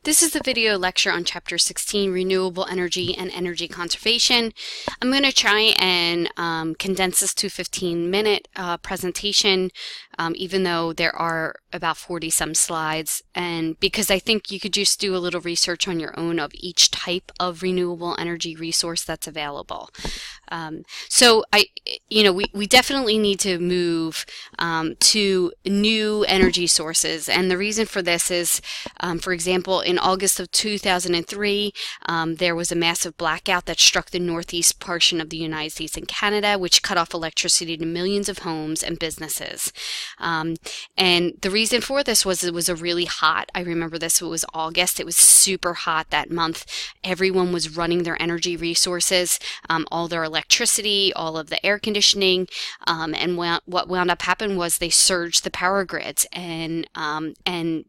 This is the video lecture on Chapter 16, Renewable Energy and Energy Conservation. I'm going to try and condense this to a 15-minute presentation, even though there are about 40-some slides, and because I think you could just do a little research on your own of each type of renewable energy resource that's available. We definitely need to move to new energy sources, and the reason for this is, for example, in August of 2003, there was a massive blackout that struck the northeast portion of the United States and Canada, which cut off electricity to millions of homes and businesses. And the reason for this was it was a really hot, I remember this, it was August, it was super hot that month. Everyone was running their energy resources, all their electricity, all of the air conditioning, and what wound up happening was they surged the power grids, and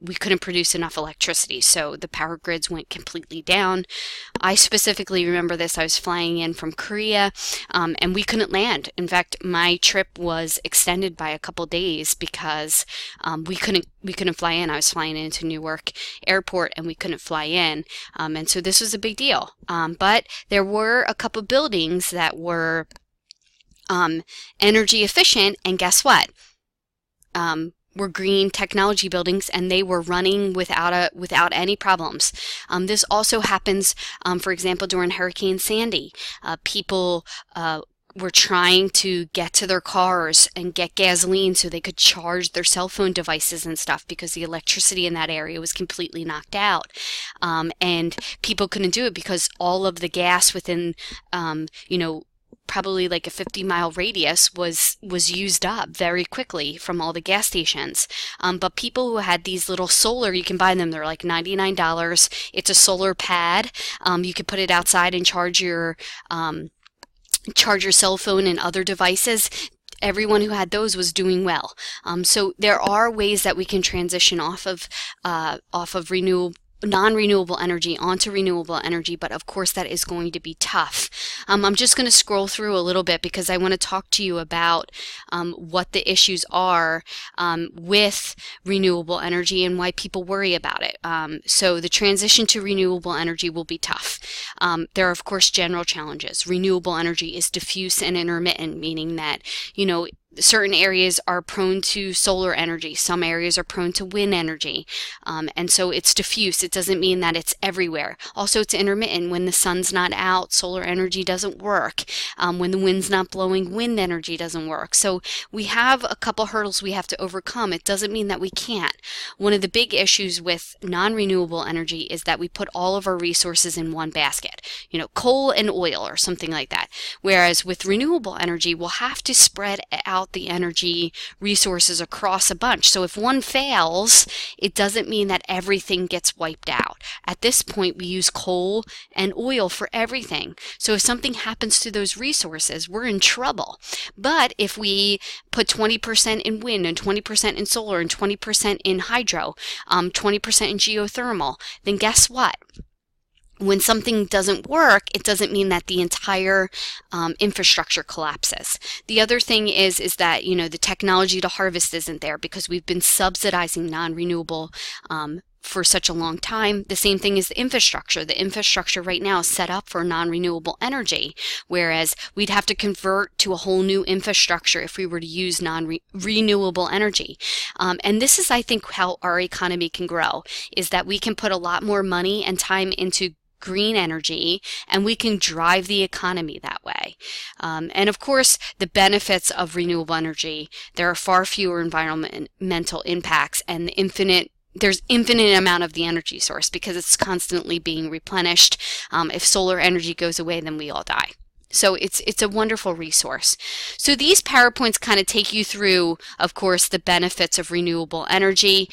we couldn't produce enough electricity, so the power grids went completely down. I specifically remember this. I was flying in from Korea, and we couldn't land. In fact, my trip was extended by a couple days because we couldn't fly in. I was flying into Newark Airport, and we couldn't fly in, and so this was a big deal. But there were a couple buildings that were energy efficient, and guess what? Were green technology buildings, and they were running without any problems. This also happens, for example, during Hurricane Sandy. People were trying to get to their cars and get gasoline so they could charge their cell phone devices and stuff because the electricity in that area was completely knocked out. And people couldn't do it because all of the gas within, probably like a 50-mile radius was used up very quickly from all the gas stations. But people who had these little solar, you can buy them, they're like $99. It's a solar pad. You could put it outside and charge your cell phone and other devices. Everyone who had those was doing well. So there are ways that we can transition off of non-renewable energy onto renewable energy, but of course that is going to be tough. I'm just going to scroll through a little bit because I want to talk to you about what the issues are with renewable energy and why people worry about it. So the transition to renewable energy will be tough. There are of course general challenges. Renewable energy is diffuse and intermittent, meaning that certain areas are prone to solar energy, some areas are prone to wind energy, and so it's diffuse. It doesn't mean that it's everywhere. Also, it's intermittent. When the sun's not out, solar energy doesn't work. When the wind's not blowing, wind energy doesn't work. So we have a couple hurdles we have to overcome. It doesn't mean that we can't. One of the big issues with non-renewable energy is that we put all of our resources in one basket, coal and oil or something like that. Whereas with renewable energy, we'll have to spread out the energy resources across a bunch. So if one fails, it doesn't mean that everything gets wiped out. At this point, we use coal and oil for everything. So if something happens to those resources, we're in trouble. But if we put 20% in wind and 20% in solar and 20% in hydro, 20% in geothermal, then guess what? When something doesn't work, it doesn't mean that the entire infrastructure collapses. The other thing is that the technology to harvest isn't there because we've been subsidizing non-renewable for such a long time. The same thing is the infrastructure. The infrastructure right now is set up for non-renewable energy, whereas we'd have to convert to a whole new infrastructure if we were to use non-renewable energy. And this is, I think, how our economy can grow, is that we can put a lot more money and time into green energy, and we can drive the economy that way. And of course, the benefits of renewable energy, there are far fewer environmental impacts, and there's infinite amount of the energy source because it's constantly being replenished. If solar energy goes away, then we all die. So it's a wonderful resource. So these PowerPoints kind of take you through, of course, the benefits of renewable energy.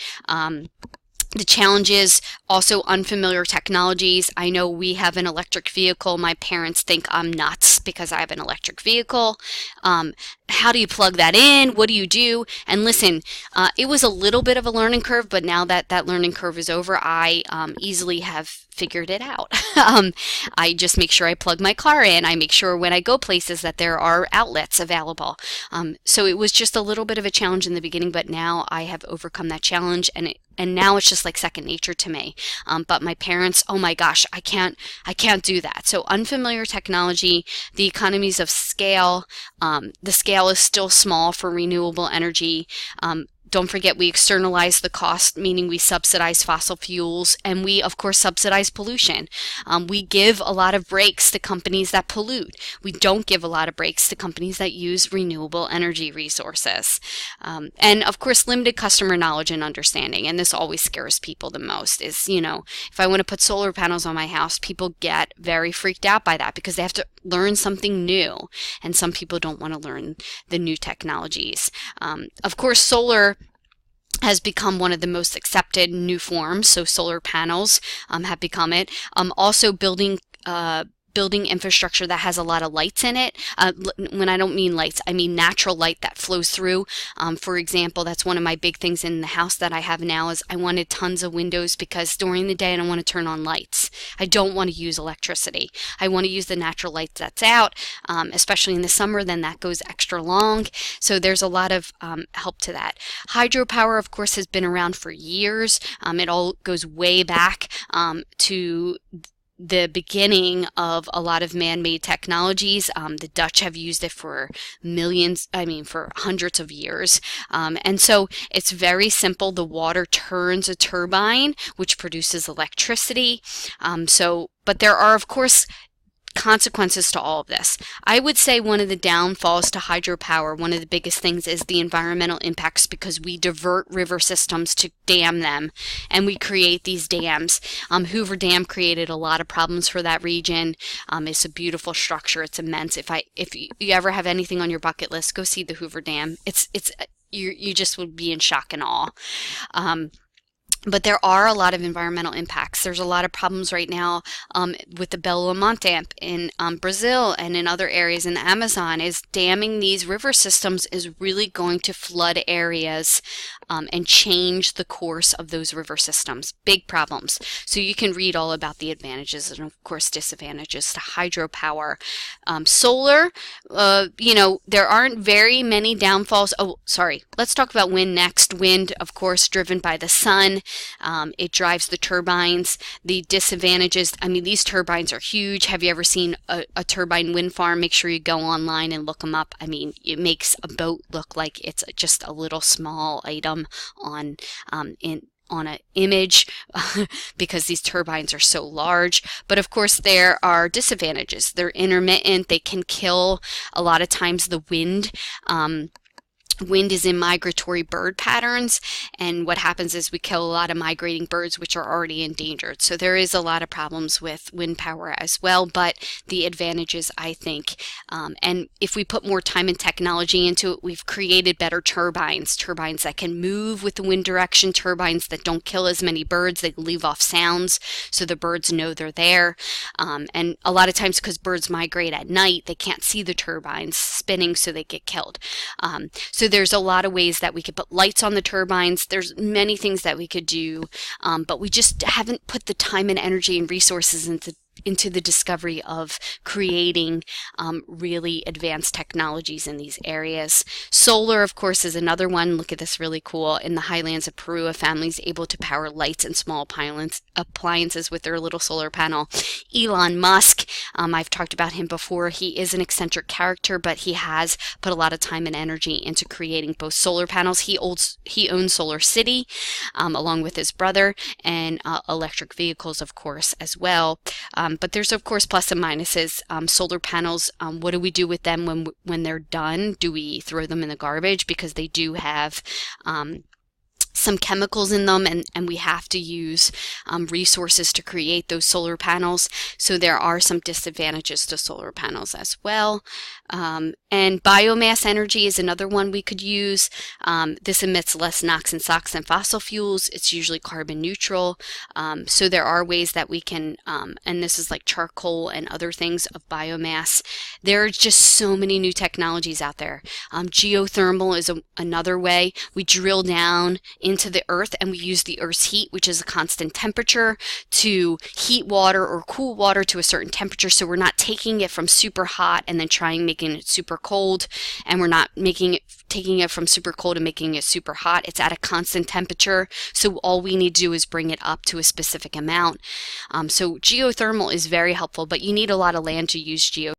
The challenges, also unfamiliar technologies. I know we have an electric vehicle. My parents think I'm nuts because I have an electric vehicle. how do you plug that in? What do you do? And listen, it was a little bit of a learning curve, but now that that learning curve is over, I easily have figured it out. I just make sure I plug my car in. I make sure when I go places that there are outlets available. So it was just a little bit of a challenge in the beginning, but now I have overcome that challenge, and now it's just like second nature to me. But my parents, oh my gosh, I can't do that. So unfamiliar technology, the economies of scale, the scale is still small for renewable energy. Don't forget, we externalize the cost, meaning we subsidize fossil fuels, and we, of course, subsidize pollution. We give a lot of breaks to companies that pollute. We don't give a lot of breaks to companies that use renewable energy resources. And, of course, limited customer knowledge and understanding, and this always scares people the most, is, if I want to put solar panels on my house, people get very freaked out by that because they have to learn something new, and some people don't want to learn the new technologies. Of course, solar has become one of the most accepted new forms, so solar panels have become it. Also building infrastructure that has a lot of lights in it. When I don't mean lights, I mean natural light that flows through. For example, that's one of my big things in the house that I have now is I wanted tons of windows because during the day I don't want to turn on lights. I don't want to use electricity. I want to use the natural light that's out, especially in the summer, then that goes extra long. So there's a lot of help to that. Hydropower, of course, has been around for years. It all goes way back to the beginning of a lot of man-made technologies. The Dutch have used it for for hundreds of years. And so it's very simple. The water turns a turbine, which produces electricity. But there are, of course, consequences to all of this. I would say one of the downfalls to hydropower, one of the biggest things, is the environmental impacts because we divert river systems to dam them, and we create these dams. Hoover Dam created a lot of problems for that region. It's a beautiful structure. It's immense. If you ever have anything on your bucket list, go see the Hoover Dam. You just would be in shock and awe. But there are a lot of environmental impacts. There's a lot of problems right now with the Belo Monte dam in Brazil and in other areas in the Amazon. Is damming these river systems is really going to flood areas and change the course of those river systems. Big problems. So you can read all about the advantages and, of course, disadvantages to hydropower. Solar, there aren't very many downfalls. Oh, sorry. Let's talk about wind next. Wind, of course, driven by the sun. It drives the turbines. The disadvantages, these turbines are huge. Have you ever seen a turbine wind farm? Make sure you go online and look them up. It makes a boat look like it's just a little small item on an image because these turbines are so large. But of course there are disadvantages. They're intermittent. They can kill a lot of times the wind. Wind is in migratory bird patterns, and what happens is we kill a lot of migrating birds which are already endangered. So there is a lot of problems with wind power as well, but the advantages, I think, and if we put more time and technology into it, we've created better turbines that can move with the wind direction, turbines that don't kill as many birds. They leave off sounds so the birds know they're there. And a lot of times because birds migrate at night, they can't see the turbines spinning, so they get killed. So there's a lot of ways that we could put lights on the turbines. There's many things that we could do, but we just haven't put the time and energy and resources into the discovery of creating really advanced technologies in these areas. Solar, of course, is another one. Look at this, really cool. In the highlands of Peru, a family is able to power lights and small appliances with their little solar panel. Elon Musk, I've talked about him before. He is an eccentric character, but he has put a lot of time and energy into creating both solar panels. He owns Solar City along with his brother, and electric vehicles, of course, as well. But there's, of course, plus and minuses. Solar panels, what do we do with them when they're done? Do we throw them in the garbage? Because they do have some chemicals in them, and we have to use resources to create those solar panels. So there are some disadvantages to solar panels as well. And biomass energy is another one we could use. This emits less NOx and SOx than fossil fuels. It's usually carbon neutral. So there are ways that we can, and this is like charcoal and other things of biomass. There are just so many new technologies out there. Geothermal is another way. We drill down into the earth and we use the earth's heat, which is a constant temperature, to heat water or cool water to a certain temperature. So we're not taking it from super hot and then making it super cold, and we're not taking it from super cold and making it super hot. It's at a constant temperature, so all we need to do is bring it up to a specific amount. So geothermal is very helpful, but you need a lot of land to use geothermal.